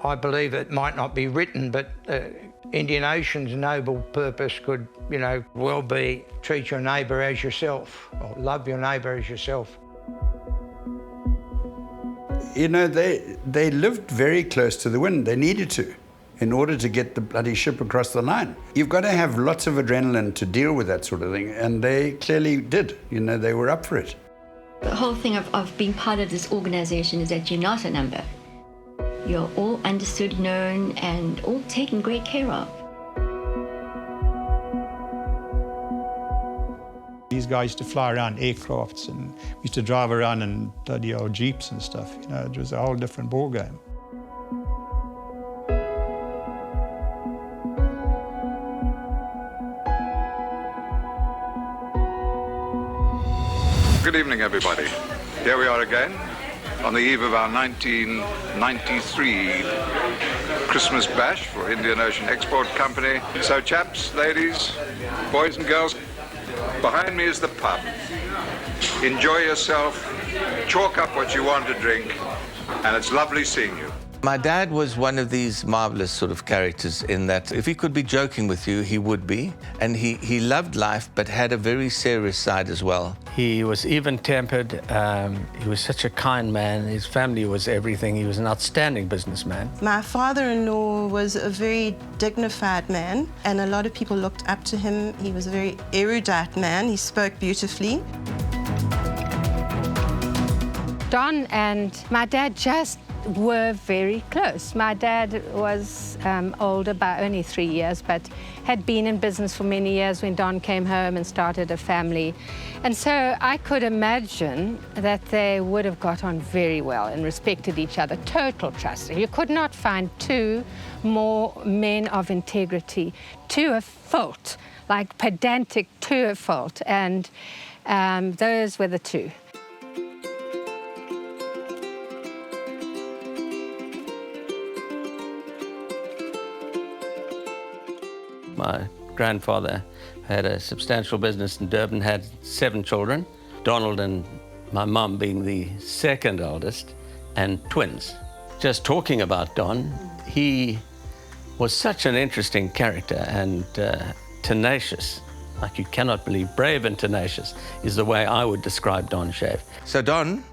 I believe it might not be written, but Indian Ocean's noble purpose could, well be treat your neighbour as yourself, or love your neighbour as yourself. They lived very close to the wind. They needed to, in order to get the bloody ship across the line. You've got to have lots of adrenaline to deal with that sort of thing, and they clearly did. They were up for it. The whole thing of being part of this organisation is that you're not a number. You're all understood, known, and all taken great care of. These guys used to fly around aircrafts, and we used to drive around in bloody old jeeps and stuff. It was a whole different ball game. Good evening, everybody. Here we are again on the eve of our 1993 Christmas bash for Indian Ocean Export Company. So chaps, ladies, boys and girls, behind me is the pub. Enjoy yourself, chalk up what you want to drink, and it's lovely seeing you. My dad was one of these marvelous sort of characters in that if he could be joking with you, he would be. And he loved life, but had a very serious side as well. He was even-tempered. He was such a kind man. His family was everything. He was an outstanding businessman. My father-in-law was a very dignified man, and a lot of people looked up to him. He was a very erudite man. He spoke beautifully. Don and my dad just were very close. My dad was older by only 3 years, but had been in business for many years when Don came home and started a family. And so I could imagine that they would have got on very well and respected each other, total trust. You could not find two more men of integrity to a fault, like pedantic to a fault, and those were the two. My grandfather had a substantial business in Durban, had 7 children, Donald and my mum being the second eldest, and twins. Just talking about Don, he was such an interesting character and tenacious. Like you cannot believe, brave and tenacious is the way I would describe Don Shave. So Don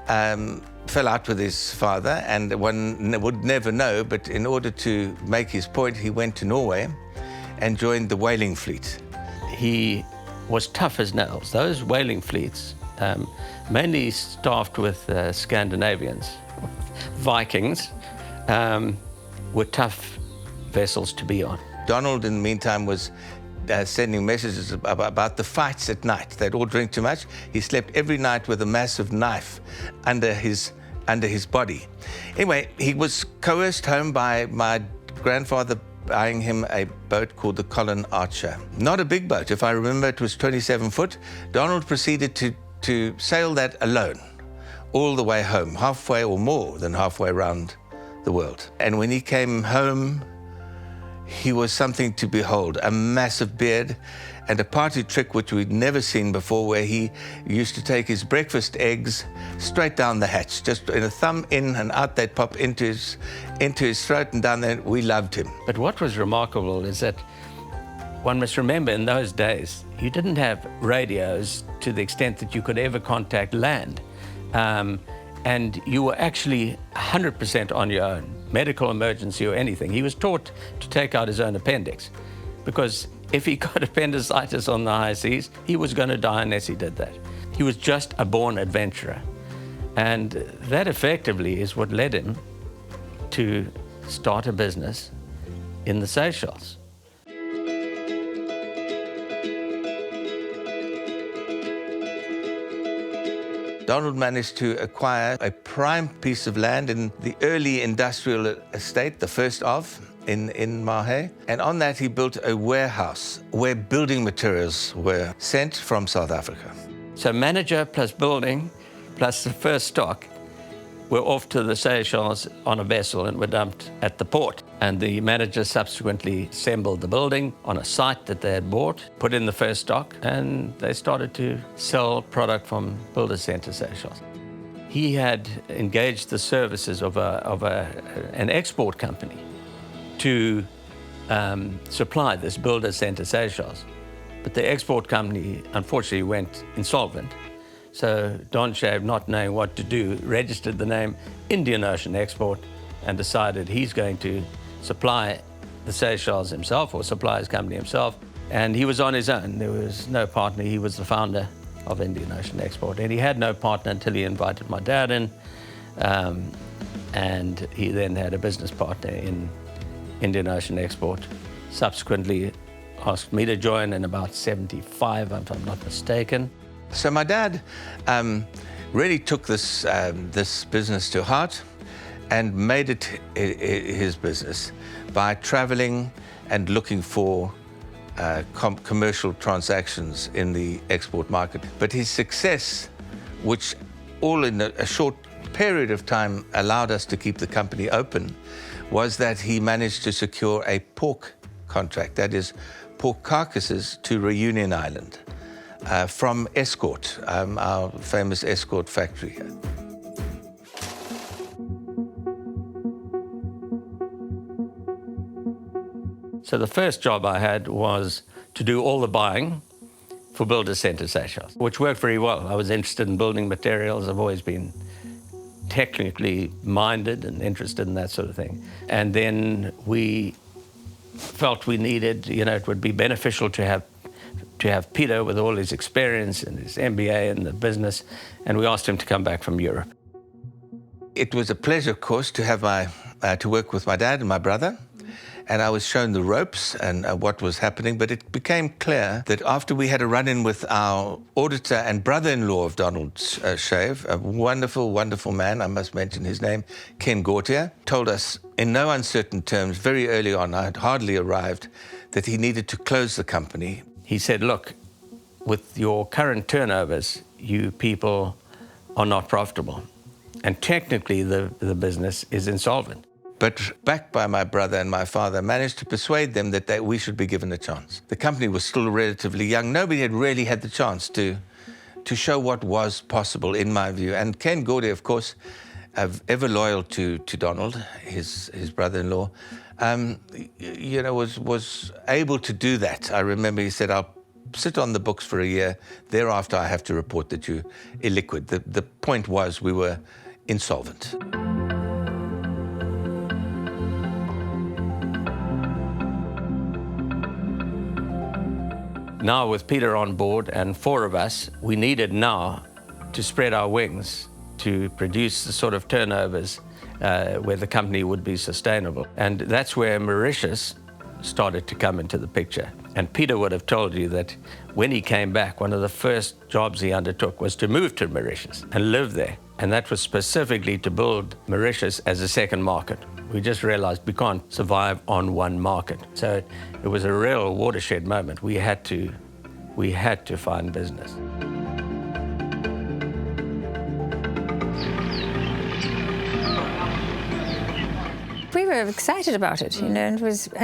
fell out with his father, and one would never know, but in order to make his point, he went to Norway and joined the whaling fleet. He was tough as nails. Those whaling fleets, mainly staffed with Scandinavians, Vikings, were tough vessels to be on. Donald, in the meantime, was sending messages about the fights at night. They'd all drink too much. He slept every night with a massive knife under his body. Anyway, he was coerced home by my grandfather buying him a boat called the Colin Archer. Not a big boat. If I remember, it was 27 foot. Donald proceeded to sail that alone all the way home, halfway or more than halfway around the world. And when he came home, he was something to behold, a massive beard and a party trick which we'd never seen before, where he used to take his breakfast eggs straight down the hatch, just in a thumb in and out they'd pop into his throat and down there. We loved him. But what was remarkable is that one must remember in those days, you didn't have radios to the extent that you could ever contact land. And you were actually 100% on your own, medical emergency or anything. He was taught to take out his own appendix, because if he got appendicitis on the high seas, he was going to die unless he did that. He was just a born adventurer. And that effectively is what led him to start a business in the Seychelles. Donald managed to acquire a prime piece of land in the early industrial estate, the first of, in Mahe. And on that, he built a warehouse where building materials were sent from South Africa. So manager plus building plus the first stock were off to the Seychelles on a vessel and were dumped at the port. And the manager subsequently assembled the building on a site that they had bought, put in the first stock, and they started to sell product from Builder Centre Seychelles. he had engaged the services of an export company to supply this builder centre Seychelles. But the export company unfortunately went insolvent. So Don Shave, not knowing what to do, registered the name Indian Ocean Export and decided he's going to supply the Seychelles himself, or supply his company himself. And he was on his own. There was no partner. He was the founder of Indian Ocean Export. And he had no partner until he invited my dad in. And he then had a business partner in Indian Ocean Export. Subsequently asked me to join in about 75, if I'm not mistaken. So my dad really took this, this business to heart and made it his business by traveling and looking for commercial transactions in the export market. But his success, which all in a short period of time allowed us to keep the company open, was that he managed to secure a pork contract, that is, pork carcasses to Reunion Island from Escort, our famous Escort factory. So the first job I had was to do all the buying for Builder Centre Seychelles, which worked very well. I was interested in building materials. I've always been technically minded and interested in that sort of thing. And then we felt we needed, it would be beneficial to have Peter with all his experience and his MBA in the business, and we asked him to come back from Europe. It was a pleasure, of course, to have to work with my dad and my brother. And I was shown the ropes and what was happening, but it became clear that after we had a run-in with our auditor and brother-in-law of Donald Shave, a wonderful, wonderful man, I must mention his name, Ken Gautier, told us in no uncertain terms, very early on, I had hardly arrived, that he needed to close the company. He said, look, with your current turnovers, you people are not profitable. And technically, the business is insolvent. But backed by my brother and my father, managed to persuade them that we should be given a chance. The company was still relatively young. Nobody had really had the chance to show what was possible, in my view. And Ken Gautier, of course, ever loyal to Donald, his brother-in-law, was able to do that. I remember he said, I'll sit on the books for a year. Thereafter, I have to report that you're illiquid. The point was we were insolvent. Now with Peter on board and 4 of us, we needed now to spread our wings to produce the sort of turnovers where the company would be sustainable. And that's where Mauritius started to come into the picture. And Peter would have told you that when he came back, one of the first jobs he undertook was to move to Mauritius and live there. And that was specifically to build Mauritius as a second market. We just realized we can't survive on one market. So it was a real watershed moment. We had to find business. We were excited about it, and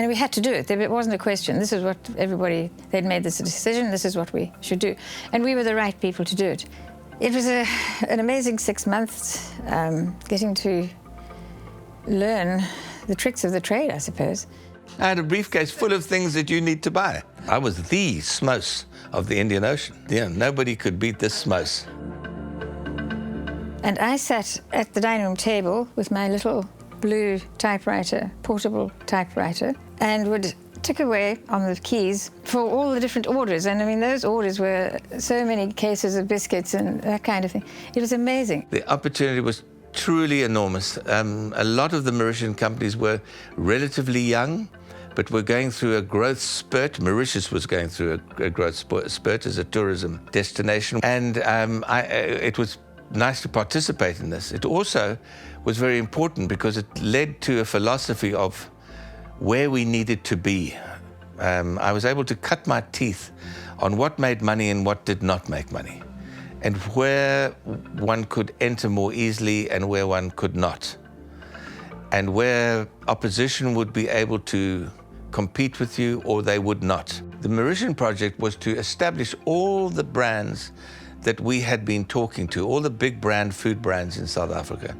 we had to do it. It wasn't a question. This is what they'd made this decision, this is what we should do. And we were the right people to do it. It was an amazing 6 months, getting to learn the tricks of the trade, I suppose. I had a briefcase full of things that you need to buy. I was the Smose of the Indian Ocean. Yeah, nobody could beat this Smose. And I sat at the dining room table with my little blue typewriter, portable typewriter, and would tick away on the keys for all the different orders. And I mean, those orders were so many cases of biscuits and that kind of thing. It was amazing. The opportunity was truly enormous. A lot of the Mauritian companies were relatively young, but were going through a growth spurt. Mauritius was going through a growth spurt as a tourism destination. And it was nice to participate in this. It also was very important because it led to a philosophy of where we needed to be. I was able to cut my teeth on what made money and what did not make money, and where one could enter more easily and where one could not, and where opposition would be able to compete with you or they would not. The Mauritian project was to establish all the brands that we had been talking to, all the big food brands in South Africa,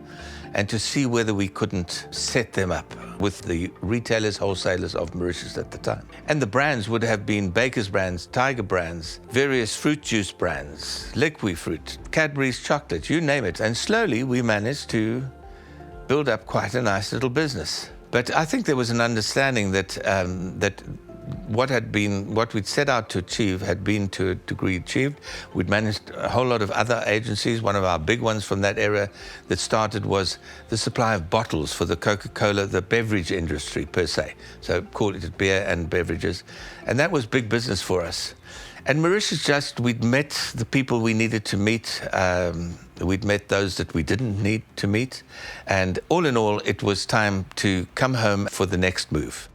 and to see whether we couldn't set them up with the retailers, wholesalers of Mauritius at the time. And the brands would have been Baker's brands, Tiger brands, various fruit juice brands, liquid fruit, Cadbury's chocolate, you name it. And slowly we managed to build up quite a nice little business. But I think there was an understanding that what we'd set out to achieve had been to a degree achieved. We'd managed a whole lot of other agencies. One of our big ones from that era that started was the supply of bottles for the Coca-Cola, the beverage industry per se. So call it beer and beverages. And that was big business for us. And Mauritius we'd met the people we needed to meet. We'd met those that we didn't need to meet. And all in all, it was time to come home for the next move.